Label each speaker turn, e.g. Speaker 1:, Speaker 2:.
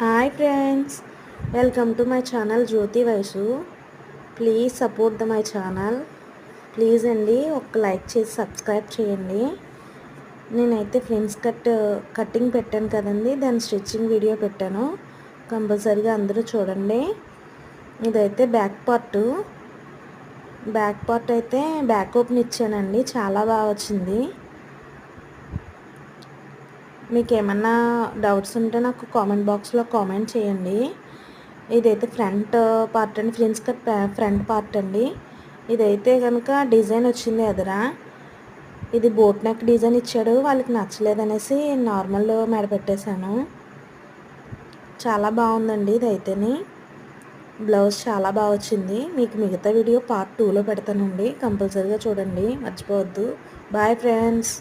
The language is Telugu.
Speaker 1: Hi friends, welcome to my channel Jyothi వయసు. Please support my channel. Please అండి, ఒక లైక్ చేసి సబ్స్క్రైబ్ చేయండి. నేనైతే ఫ్రెండ్స్ కటింగ్ పెట్టాను కదండి, దాని స్టిచ్చింగ్ వీడియో పెట్టాను. కంపల్సరీగా అందరూ చూడండి. ఇదైతే బ్యాక్ పార్ట్ అయితే బ్యాక్ ఓపెన్ ఇచ్చానండి. చాలా బాగా వచ్చింది. మీకు ఏమన్నా డౌట్స్ ఉంటే నాకు కామెంట్ బాక్స్లో కామెంట్ చేయండి. ఇదైతే ఫ్రంట్ పార్ట్ అండి, ఫ్రెండ్స్ కట్ ఫ్రంట్ పార్ట్ అండి. ఇదైతే కనుక డిజైన్ వచ్చింది ఎదురా. ఇది బోట్ నెక్ డిజైన్ ఇచ్చాడు, వాళ్ళకి నచ్చలేదనేసి నార్మల్ మెడ పెట్టేశాను. చాలా బాగుందండి. ఇదైతేనే బ్లౌజ్ చాలా బాగా వచ్చింది. మీకు మిగతా వీడియో పార్ట్ 2లో పెడతానండి. కంపల్సరీగా చూడండి, మర్చిపోవద్దు. Bye friends.